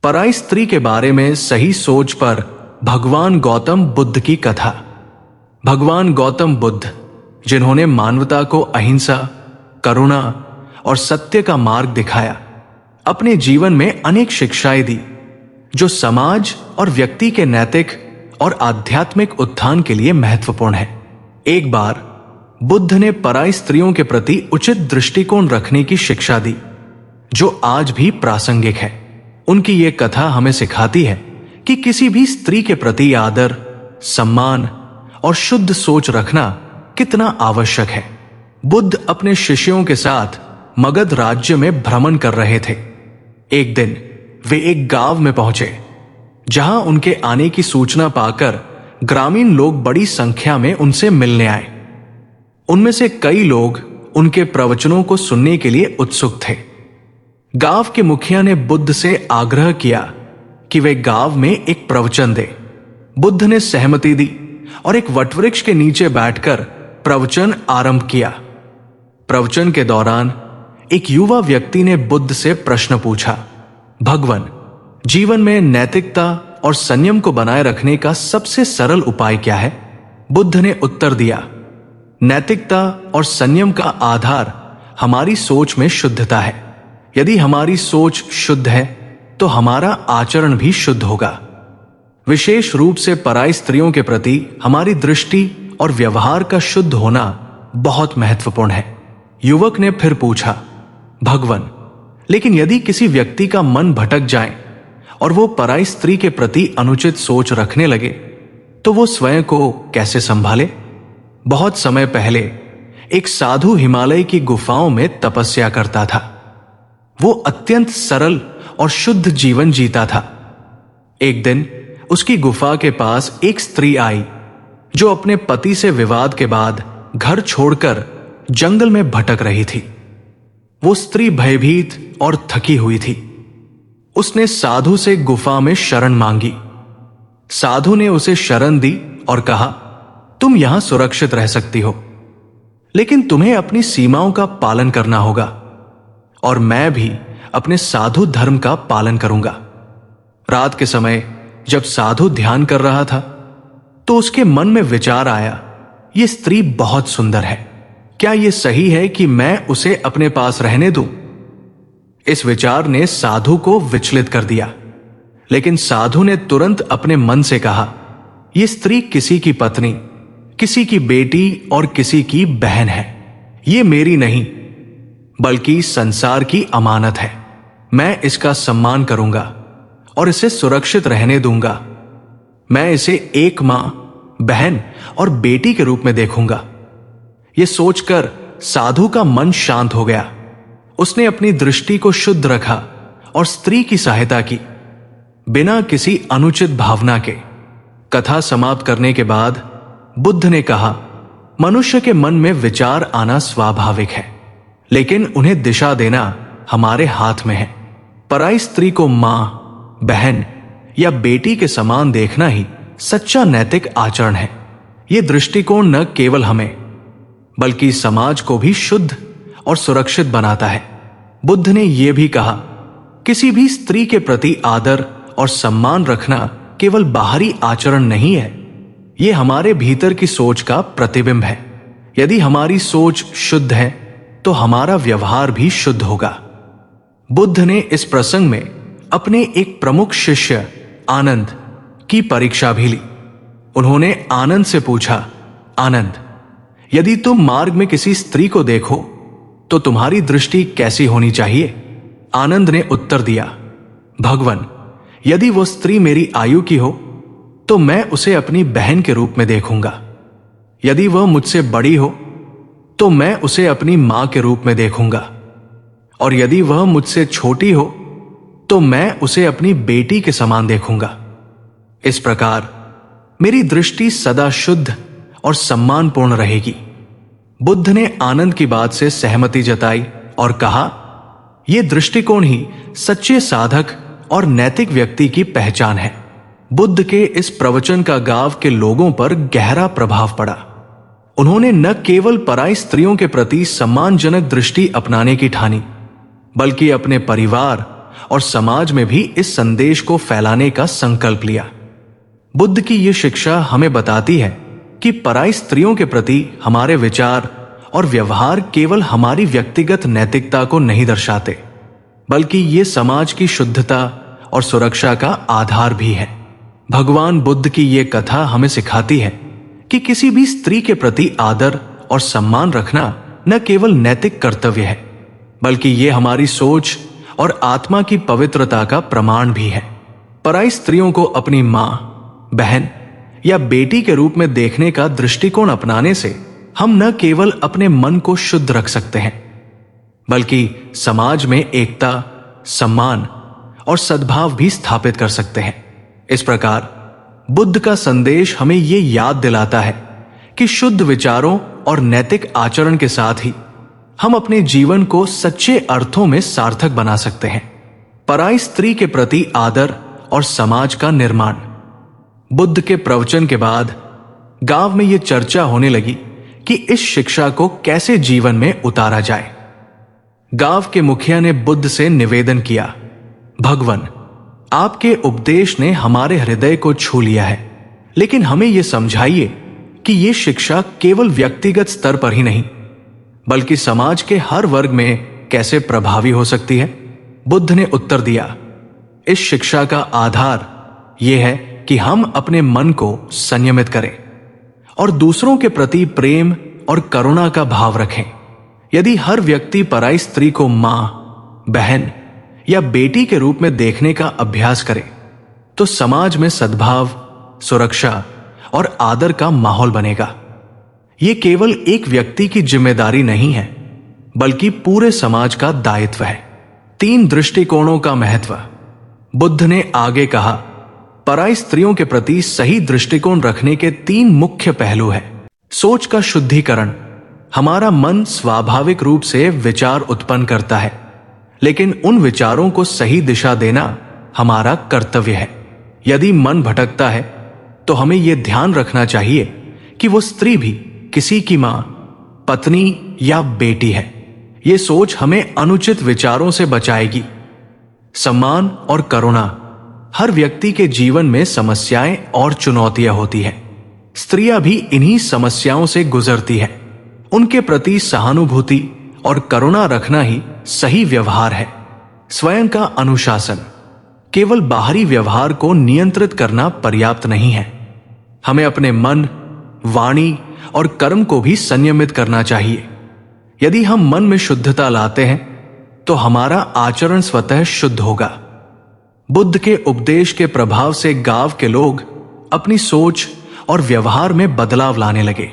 पराई स्त्री के बारे में सही सोच पर भगवान गौतम बुद्ध की कथा। भगवान गौतम बुद्ध, जिन्होंने मानवता को अहिंसा, करुणा और सत्य का मार्ग दिखाया, अपने जीवन में अनेक शिक्षाएं दी जो समाज और व्यक्ति के नैतिक और आध्यात्मिक उत्थान के लिए महत्वपूर्ण है। एक बार बुद्ध ने पराई स्त्रियों के प्रति उचित दृष्टिकोण रखने की शिक्षा दी, जो आज भी प्रासंगिक है। उनकी यह कथा हमें सिखाती है कि किसी भी स्त्री के प्रति आदर, सम्मान और शुद्ध सोच रखना कितना आवश्यक है। बुद्ध अपने शिष्यों के साथ मगध राज्य में भ्रमण कर रहे थे। एक दिन वे एक गांव में पहुंचे, जहां उनके आने की सूचना पाकर ग्रामीण लोग बड़ी संख्या में उनसे मिलने आए। उनमें से कई लोग उनके प्रवचनों को सुनने के लिए उत्सुक थे। गांव के मुखिया ने बुद्ध से आग्रह किया कि वे गांव में एक प्रवचन दे। बुद्ध ने सहमति दी और एक वटवृक्ष के नीचे बैठकर प्रवचन आरंभ किया। प्रवचन के दौरान एक युवा व्यक्ति ने बुद्ध से प्रश्न पूछा, भगवान, जीवन में नैतिकता और संयम को बनाए रखने का सबसे सरल उपाय क्या है? बुद्ध ने उत्तर दिया, नैतिकता और संयम का आधार हमारी सोच में शुद्धता है। यदि हमारी सोच शुद्ध है तो हमारा आचरण भी शुद्ध होगा। विशेष रूप से पराई स्त्रियों के प्रति हमारी दृष्टि और व्यवहार का शुद्ध होना बहुत महत्वपूर्ण है। युवक ने फिर पूछा, भगवान, लेकिन यदि किसी व्यक्ति का मन भटक जाए और वो पराई स्त्री के प्रति अनुचित सोच रखने लगे, तो वो स्वयं को कैसे संभाले? बहुत समय पहले एक साधु हिमालय की गुफाओं में तपस्या करता था। वो अत्यंत सरल और शुद्ध जीवन जीता था। एक दिन उसकी गुफा के पास एक स्त्री आई, जो अपने पति से विवाद के बाद घर छोड़कर जंगल में भटक रही थी। वो स्त्री भयभीत और थकी हुई थी। उसने साधु से गुफा में शरण मांगी। साधु ने उसे शरण दी और कहा, तुम यहां सुरक्षित रह सकती हो, लेकिन तुम्हें अपनी सीमाओं का पालन करना होगा, और मैं भी अपने साधु धर्म का पालन करूंगा। रात के समय जब साधु ध्यान कर रहा था, तो उसके मन में विचार आया, यह स्त्री बहुत सुंदर है, क्या यह सही है कि मैं उसे अपने पास रहने दूं? इस विचार ने साधु को विचलित कर दिया, लेकिन साधु ने तुरंत अपने मन से कहा, यह स्त्री किसी की पत्नी, किसी की बेटी और किसी की बहन है। यह मेरी नहीं, बल्कि संसार की अमानत है। मैं इसका सम्मान करूंगा और इसे सुरक्षित रहने दूंगा। मैं इसे एक मां, बहन और बेटी के रूप में देखूंगा। यह सोचकर साधु का मन शांत हो गया। उसने अपनी दृष्टि को शुद्ध रखा और स्त्री की सहायता की, बिना किसी अनुचित भावना के। कथा समाप्त करने के बाद बुद्ध ने कहा, मनुष्य के मन में विचार आना स्वाभाविक है, लेकिन उन्हें दिशा देना हमारे हाथ में है। पराई स्त्री को मां, बहन या बेटी के समान देखना ही सच्चा नैतिक आचरण है। यह दृष्टिकोण न केवल हमें, बल्कि समाज को भी शुद्ध और सुरक्षित बनाता है। बुद्ध ने यह भी कहा, किसी भी स्त्री के प्रति आदर और सम्मान रखना केवल बाहरी आचरण नहीं है, यह हमारे भीतर की सोच का प्रतिबिंब है। यदि हमारी सोच शुद्ध है तो हमारा व्यवहार भी शुद्ध होगा। बुद्ध ने इस प्रसंग में अपने एक प्रमुख शिष्य आनंद की परीक्षा भी ली। उन्होंने आनंद से पूछा, आनंद, यदि तुम मार्ग में किसी स्त्री को देखो तो तुम्हारी दृष्टि कैसी होनी चाहिए? आनंद ने उत्तर दिया, भगवान, यदि वो स्त्री मेरी आयु की हो तो मैं उसे अपनी बहन के रूप में देखूंगा। यदि वह मुझसे बड़ी हो तो मैं उसे अपनी मां के रूप में देखूंगा, और यदि वह मुझसे छोटी हो तो मैं उसे अपनी बेटी के समान देखूंगा। इस प्रकार मेरी दृष्टि सदा शुद्ध और सम्मानपूर्ण रहेगी। बुद्ध ने आनंद की बात से सहमति जताई और कहा, यह दृष्टिकोण ही सच्चे साधक और नैतिक व्यक्ति की पहचान है। बुद्ध के इस प्रवचन का गांव के लोगों पर गहरा प्रभाव पड़ा। उन्होंने न केवल पराई स्त्रियों के प्रति सम्मानजनक दृष्टि अपनाने की ठानी, बल्कि अपने परिवार और समाज में भी इस संदेश को फैलाने का संकल्प लिया। बुद्ध की ये शिक्षा हमें बताती है कि पराई स्त्रियों के प्रति हमारे विचार और व्यवहार केवल हमारी व्यक्तिगत नैतिकता को नहीं दर्शाते, बल्कि ये समाज की शुद्धता और सुरक्षा का आधार भी है। भगवान बुद्ध की ये कथा हमें सिखाती है कि किसी भी स्त्री के प्रति आदर और सम्मान रखना न केवल नैतिक कर्तव्य है, बल्कि ये हमारी सोच और आत्मा की पवित्रता का प्रमाण भी है। पराई स्त्रियों को अपनी माँ, बहन या बेटी के रूप में देखने का दृष्टिकोण अपनाने से हम न केवल अपने मन को शुद्ध रख सकते हैं, बल्कि समाज में एकता, सम्मान और सद्भाव भी स्थापित कर सकते हैं। इस प्रकार बुद्ध का संदेश हमें ये याद दिलाता है कि शुद्ध विचारों और नैतिक आचरण के साथ ही हम अपने जीवन को सच्चे अर्थों में सार्थक बना सकते हैं। पराई स्त्री के प्रति आदर और समाज का निर्माण। बुद्ध के प्रवचन के बाद गांव में यह चर्चा होने लगी कि इस शिक्षा को कैसे जीवन में उतारा जाए। गांव के मुखिया ने बुद्ध से निवेदन किया, भगवान, आपके उपदेश ने हमारे हृदय को छू लिया है, लेकिन हमें यह समझाइए कि यह शिक्षा केवल व्यक्तिगत स्तर पर ही नहीं, बल्कि समाज के हर वर्ग में कैसे प्रभावी हो सकती है। बुद्ध ने उत्तर दिया, इस शिक्षा का आधार यह है कि हम अपने मन को संयमित करें और दूसरों के प्रति प्रेम और करुणा का भाव रखें। यदि हर व्यक्ति पराई स्त्री को मां, बहन या बेटी के रूप में देखने का अभ्यास करे, तो समाज में सद्भाव, सुरक्षा और आदर का माहौल बनेगा। यह केवल एक व्यक्ति की जिम्मेदारी नहीं है, बल्कि पूरे समाज का दायित्व है। 3 दृष्टिकोणों का महत्व। बुद्ध ने आगे कहा, पराई स्त्रियों के प्रति सही दृष्टिकोण रखने के 3 मुख्य पहलू हैं। सोच का शुद्धिकरण। हमारा मन स्वाभाविक रूप से विचार उत्पन्न करता है, लेकिन उन विचारों को सही दिशा देना हमारा कर्तव्य है। यदि मन भटकता है तो हमें यह ध्यान रखना चाहिए कि वो स्त्री भी किसी की मां, पत्नी या बेटी है। ये सोच हमें अनुचित विचारों से बचाएगी। सम्मान और करुणा। हर व्यक्ति के जीवन में समस्याएं और चुनौतियां होती हैं। स्त्रियां भी इन्हीं समस्याओं से गुजरती हैं। उनके प्रति सहानुभूति और करुणा रखना ही सही व्यवहार है। स्वयं का अनुशासन। केवल बाहरी व्यवहार को नियंत्रित करना पर्याप्त नहीं है। हमें अपने मन, वाणी और कर्म को भी संयमित करना चाहिए। यदि हम मन में शुद्धता लाते हैं तो हमारा आचरण स्वतः शुद्ध होगा। बुद्ध के उपदेश के प्रभाव से गांव के लोग अपनी सोच और व्यवहार में बदलाव लाने लगे।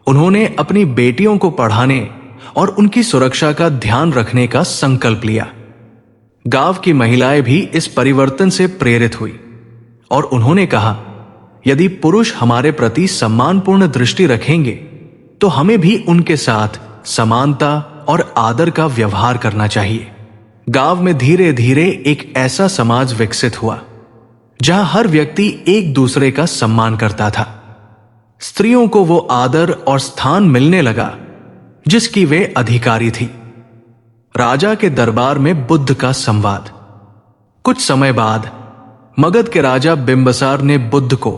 उन्होंने अपनी बेटियों को पढ़ाने और उनकी सुरक्षा का ध्यान रखने का संकल्प लिया। गांव की महिलाएं भी इस परिवर्तन से प्रेरित हुई और उन्होंने कहा, यदि पुरुष हमारे प्रति सम्मानपूर्ण दृष्टि रखेंगे तो हमें भी उनके साथ समानता और आदर का व्यवहार करना चाहिए। गांव में धीरे धीरे एक ऐसा समाज विकसित हुआ जहां हर व्यक्ति एक दूसरे का सम्मान करता था। स्त्रियों को वो आदर और स्थान मिलने लगा जिसकी वे अधिकारी थी। राजा के दरबार में बुद्ध का संवाद। कुछ समय बाद मगध के राजा बिंबसार ने बुद्ध को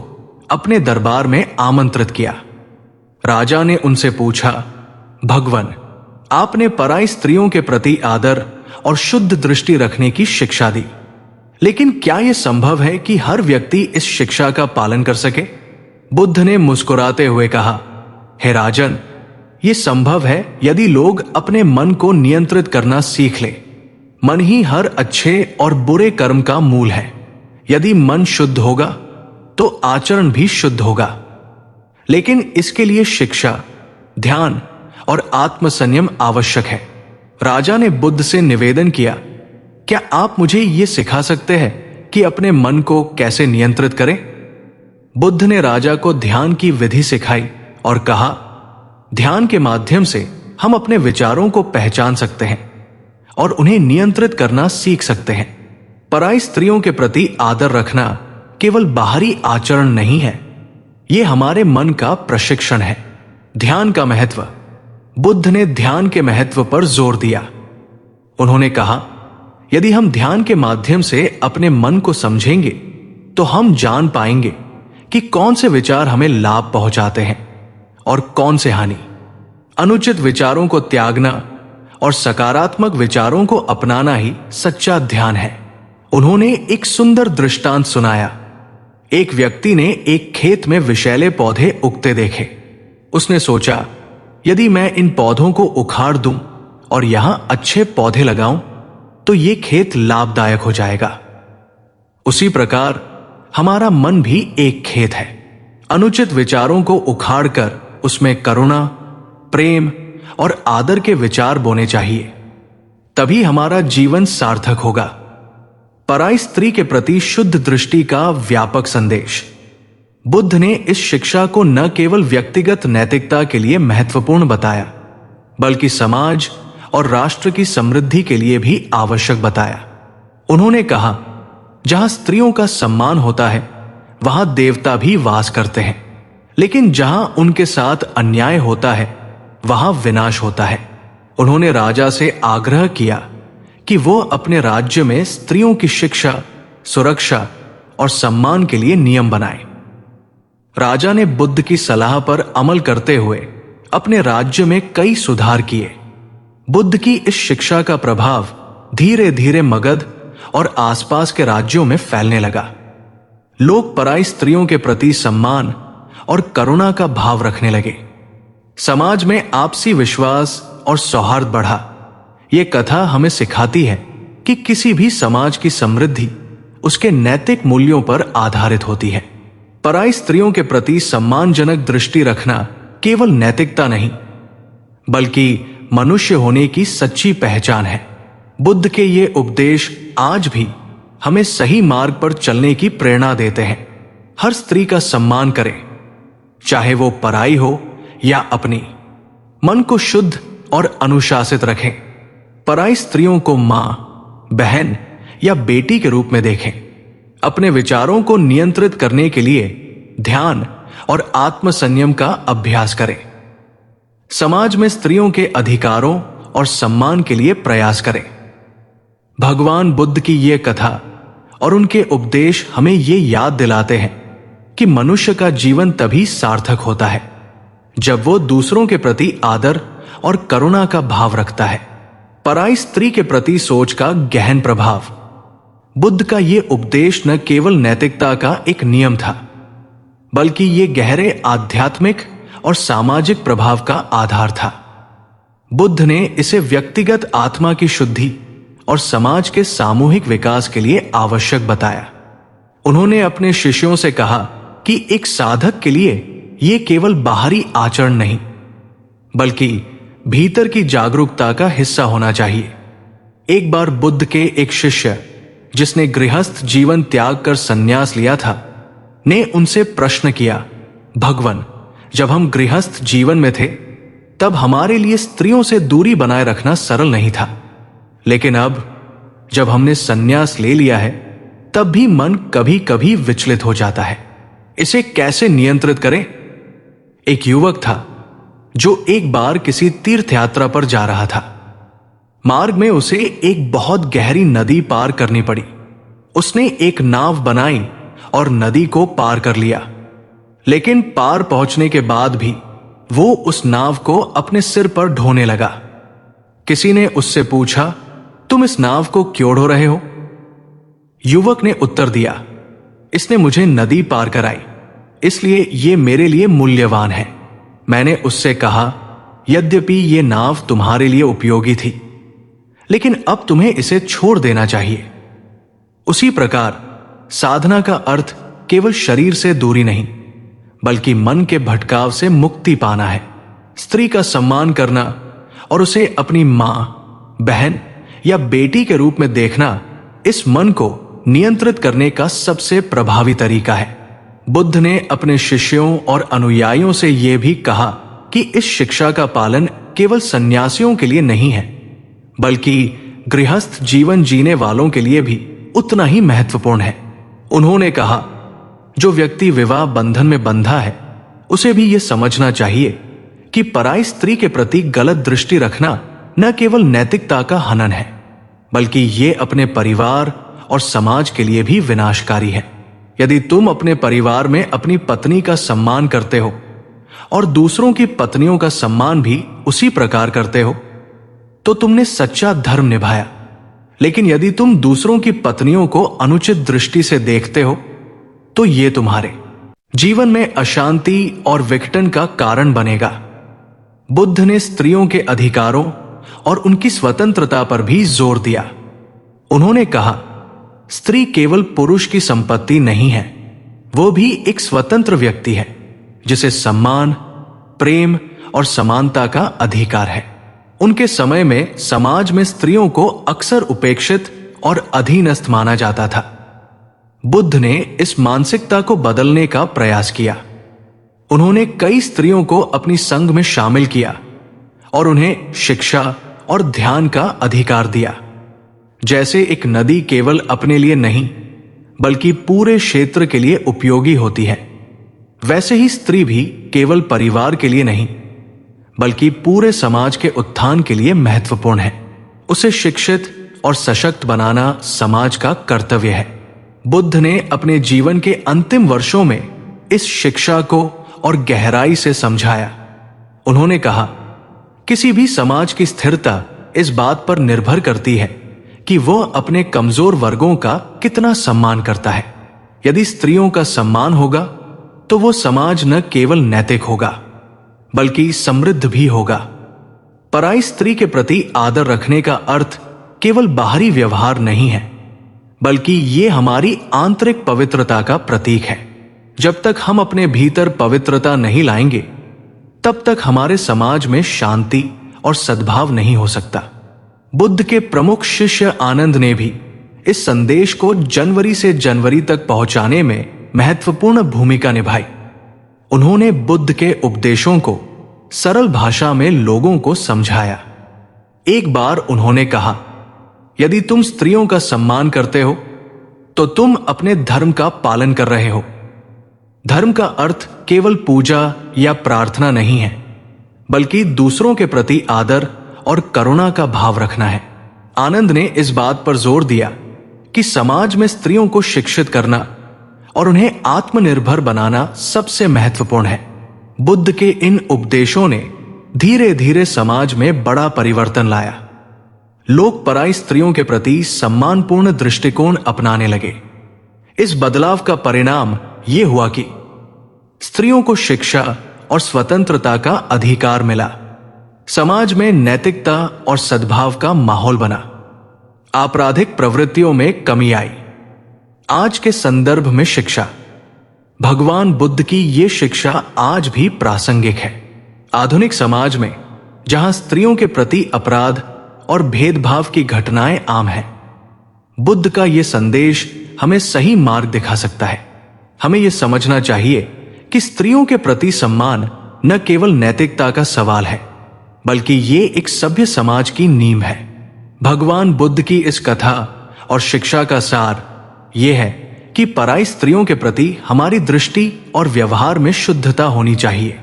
अपने दरबार में आमंत्रित किया। राजा ने उनसे पूछा, भगवान, आपने पराई स्त्रियों के प्रति आदर और शुद्ध दृष्टि रखने की शिक्षा दी, लेकिन क्या यह संभव है कि हर व्यक्ति इस शिक्षा का पालन कर सके? बुद्ध ने मुस्कुराते हुए कहा, हे राजन, यह संभव है यदि लोग अपने मन को नियंत्रित करना सीख ले। मन ही हर अच्छे और बुरे कर्म का मूल है। यदि मन शुद्ध होगा तो आचरण भी शुद्ध होगा, लेकिन इसके लिए शिक्षा, ध्यान और आत्मसंयम आवश्यक है। राजा ने बुद्ध से निवेदन किया, क्या आप मुझे यह सिखा सकते हैं कि अपने मन को कैसे नियंत्रित करें? बुद्ध ने राजा को ध्यान की विधि सिखाई और कहा, ध्यान के माध्यम से हम अपने विचारों को पहचान सकते हैं और उन्हें नियंत्रित करना सीख सकते हैं। पराई स्त्रियों के प्रति आदर रखना केवल बाहरी आचरण नहीं है, यह हमारे मन का प्रशिक्षण है। ध्यान का महत्व। बुद्ध ने ध्यान के महत्व पर जोर दिया। उन्होंने कहा, यदि हम ध्यान के माध्यम से अपने मन को समझेंगे तो हम जान पाएंगे कि कौन से विचार हमें लाभ पहुंचाते हैं और कौन से हानि। अनुचित विचारों को त्यागना और सकारात्मक विचारों को अपनाना ही सच्चा ध्यान है। उन्होंने एक सुंदर दृष्टांत सुनाया। एक व्यक्ति ने एक खेत में विषैले पौधे उगते देखे। उसने सोचा, यदि मैं इन पौधों को उखाड़ दूं और यहां अच्छे पौधे लगाऊं तो ये खेत लाभदायक हो जाएगा। उसी प्रकार हमारा मन भी एक खेत है। अनुचित विचारों को उखाड़कर उसमें करुणा, प्रेम और आदर के विचार बोने चाहिए, तभी हमारा जीवन सार्थक होगा। पराई स्त्री के प्रति शुद्ध दृष्टि का व्यापक संदेश। बुद्ध ने इस शिक्षा को न केवल व्यक्तिगत नैतिकता के लिए महत्वपूर्ण बताया, बल्कि समाज और राष्ट्र की समृद्धि के लिए भी आवश्यक बताया। उन्होंने कहा, जहां स्त्रियों का सम्मान होता है वहां देवता भी वास करते हैं, लेकिन जहां उनके साथ अन्याय होता है वहां विनाश होता है। उन्होंने राजा से आग्रह किया कि वो अपने राज्य में स्त्रियों की शिक्षा, सुरक्षा और सम्मान के लिए नियम बनाए। राजा ने बुद्ध की सलाह पर अमल करते हुए अपने राज्य में कई सुधार किए। बुद्ध की इस शिक्षा का प्रभाव धीरे धीरे मगध और आसपास के राज्यों में फैलने लगा। लोग पराई स्त्रियों के प्रति सम्मान और करुणा का भाव रखने लगे। समाज में आपसी विश्वास और सौहार्द बढ़ा। यह कथा हमें सिखाती है कि किसी भी समाज की समृद्धि उसके नैतिक मूल्यों पर आधारित होती है। पराई स्त्रियों के प्रति सम्मानजनक दृष्टि रखना केवल नैतिकता नहीं, बल्कि मनुष्य होने की सच्ची पहचान है। बुद्ध के ये उपदेश आज भी हमें सही मार्ग पर चलने की प्रेरणा देते हैं। हर स्त्री का सम्मान करें, चाहे वो पराई हो या अपनी। मन को शुद्ध और अनुशासित रखें। पराई स्त्रियों को मां, बहन या बेटी के रूप में देखें। अपने विचारों को नियंत्रित करने के लिए ध्यान और आत्मसंयम का अभ्यास करें। समाज में स्त्रियों के अधिकारों और सम्मान के लिए प्रयास करें। भगवान बुद्ध की ये कथा और उनके उपदेश हमें ये याद दिलाते हैं कि मनुष्य का जीवन तभी सार्थक होता है जब वो दूसरों के प्रति आदर और करुणा का भाव रखता है। पराई स्त्री के प्रति सोच का गहन प्रभाव। बुद्ध का ये उपदेश न केवल नैतिकता का एक नियम था, बल्कि ये गहरे आध्यात्मिक और सामाजिक प्रभाव का आधार था। बुद्ध ने इसे व्यक्तिगत आत्मा की शुद्धि और समाज के सामूहिक विकास के लिए आवश्यक बताया। उन्होंने अपने शिष्यों से कहा कि एक साधक के लिए यह केवल बाहरी आचरण नहीं, बल्कि भीतर की जागरूकता का हिस्सा होना चाहिए। एक बार बुद्ध के एक शिष्य, जिसने गृहस्थ जीवन त्याग कर संन्यास लिया था, ने उनसे प्रश्न किया, भगवान, जब हम गृहस्थ जीवन में थे तब हमारे लिए स्त्रियों से दूरी बनाए रखना सरल नहीं था, लेकिन अब जब हमने संन्यास ले लिया है तब भी मन कभी कभी विचलित हो जाता है। इसे कैसे नियंत्रित करें? एक युवक था जो एक बार किसी तीर्थ यात्रा पर जा रहा था। मार्ग में उसे एक बहुत गहरी नदी पार करनी पड़ी। उसने एक नाव बनाई और नदी को पार कर लिया, लेकिन पार पहुंचने के बाद भी वो उस नाव को अपने सिर पर ढोने लगा। किसी ने उससे पूछा, तुम इस नाव को क्यों ढो रहे हो? युवक ने उत्तर दिया, इसने मुझे नदी पार कराई, इसलिए ये मेरे लिए मूल्यवान है। मैंने उससे कहा, यद्यपि ये नाव तुम्हारे लिए उपयोगी थी, लेकिन अब तुम्हें इसे छोड़ देना चाहिए। उसी प्रकार साधना का अर्थ केवल शरीर से दूरी नहीं, बल्कि मन के भटकाव से मुक्ति पाना है। स्त्री का सम्मान करना और उसे अपनी मां, बहन या बेटी के रूप में देखना इस मन को नियंत्रित करने का सबसे प्रभावी तरीका है। बुद्ध ने अपने शिष्यों और अनुयायियों से यह भी कहा कि इस शिक्षा का पालन केवल सन्यासियों के लिए नहीं है, बल्कि गृहस्थ जीवन जीने वालों के लिए भी उतना ही महत्वपूर्ण है। उन्होंने कहा, जो व्यक्ति विवाह बंधन में बंधा है उसे भी यह समझना चाहिए कि पराई स्त्री के प्रति गलत दृष्टि रखना न केवल नैतिकता का हनन है, बल्कि ये अपने परिवार और समाज के लिए भी विनाशकारी है। यदि तुम अपने परिवार में अपनी पत्नी का सम्मान करते हो और दूसरों की पत्नियों का सम्मान भी उसी प्रकार करते हो, तो तुमने सच्चा धर्म निभाया। लेकिन यदि तुम दूसरों की पत्नियों को अनुचित दृष्टि से देखते हो, तो ये तुम्हारे जीवन में अशांति और विघटन का कारण बनेगा। बुद्ध ने स्त्रियों के अधिकारों और उनकी स्वतंत्रता पर भी जोर दिया। उन्होंने कहा, स्त्री केवल पुरुष की संपत्ति नहीं है, वो भी एक स्वतंत्र व्यक्ति है जिसे सम्मान, प्रेम और समानता का अधिकार है। उनके समय में समाज में स्त्रियों को अक्सर उपेक्षित और अधीनस्थ माना जाता था। बुद्ध ने इस मानसिकता को बदलने का प्रयास किया। उन्होंने कई स्त्रियों को अपनी संघ में शामिल किया और उन्हें शिक्षा और ध्यान का अधिकार दिया। जैसे एक नदी केवल अपने लिए नहीं बल्कि पूरे क्षेत्र के लिए उपयोगी होती है, वैसे ही स्त्री भी केवल परिवार के लिए नहीं बल्कि पूरे समाज के उत्थान के लिए महत्वपूर्ण है। उसे शिक्षित और सशक्त बनाना समाज का कर्तव्य है। बुद्ध ने अपने जीवन के अंतिम वर्षों में इस शिक्षा को और गहराई से समझाया। उन्होंने कहा, किसी भी समाज की स्थिरता इस बात पर निर्भर करती है कि वह अपने कमजोर वर्गों का कितना सम्मान करता है। यदि स्त्रियों का सम्मान होगा तो वो समाज न केवल नैतिक होगा बल्कि समृद्ध भी होगा। पराई स्त्री के प्रति आदर रखने का अर्थ केवल बाहरी व्यवहार नहीं है, बल्कि ये हमारी आंतरिक पवित्रता का प्रतीक है। जब तक हम अपने भीतर पवित्रता नहीं लाएंगे, तब तक हमारे समाज में शांति और सद्भाव नहीं हो सकता। बुद्ध के प्रमुख शिष्य आनंद ने भी इस संदेश को जनवरी से जनवरी तक पहुंचाने में महत्वपूर्ण भूमिका निभाई। उन्होंने बुद्ध के उपदेशों को सरल भाषा में लोगों को समझाया। एक बार उन्होंने कहा, यदि तुम स्त्रियों का सम्मान करते हो तो तुम अपने धर्म का पालन कर रहे हो। धर्म का अर्थ केवल पूजा या प्रार्थना नहीं है, बल्कि दूसरों के प्रति आदर और करुणा का भाव रखना है। आनंद ने इस बात पर जोर दिया कि समाज में स्त्रियों को शिक्षित करना और उन्हें आत्मनिर्भर बनाना सबसे महत्वपूर्ण है। बुद्ध के इन उपदेशों ने धीरे धीरे समाज में बड़ा परिवर्तन लाया। लोग पराई स्त्रियों के प्रति सम्मानपूर्ण दृष्टिकोण अपनाने लगे। इस बदलाव का परिणाम यह हुआ कि स्त्रियों को शिक्षा और स्वतंत्रता का अधिकार मिला। समाज में नैतिकता और सद्भाव का माहौल बना। आपराधिक प्रवृत्तियों में कमी आई। आज के संदर्भ में शिक्षा, भगवान बुद्ध की ये शिक्षा आज भी प्रासंगिक है। आधुनिक समाज में जहां स्त्रियों के प्रति अपराध और भेदभाव की घटनाएं आम हैं, बुद्ध का यह संदेश हमें सही मार्ग दिखा सकता है। हमें यह समझना चाहिए कि स्त्रियों के प्रति सम्मान न केवल नैतिकता का सवाल है, बल्कि ये एक सभ्य समाज की नींव है। भगवान बुद्ध की इस कथा और शिक्षा का सार यह है कि पराई स्त्रियों के प्रति हमारी दृष्टि और व्यवहार में शुद्धता होनी चाहिए।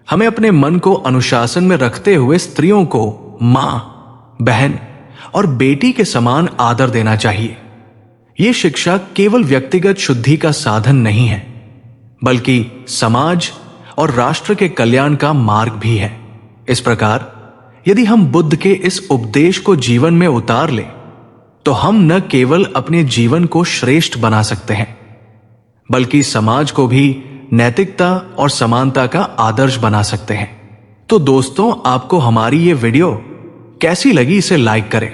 हमें अपने मन को अनुशासन में रखते हुए स्त्रियों को मां, बहन और बेटी के समान आदर देना चाहिए। यह शिक्षा केवल व्यक्तिगत शुद्धि का साधन नहीं है, बल्कि समाज और राष्ट्र के कल्याण का मार्ग भी है। इस प्रकार यदि हम बुद्ध के इस उपदेश को जीवन में उतार लें, तो हम न केवल अपने जीवन को श्रेष्ठ बना सकते हैं, बल्कि समाज को भी नैतिकता और समानता का आदर्श बना सकते हैं। तो दोस्तों, आपको हमारी ये वीडियो कैसी लगी, इसे लाइक करें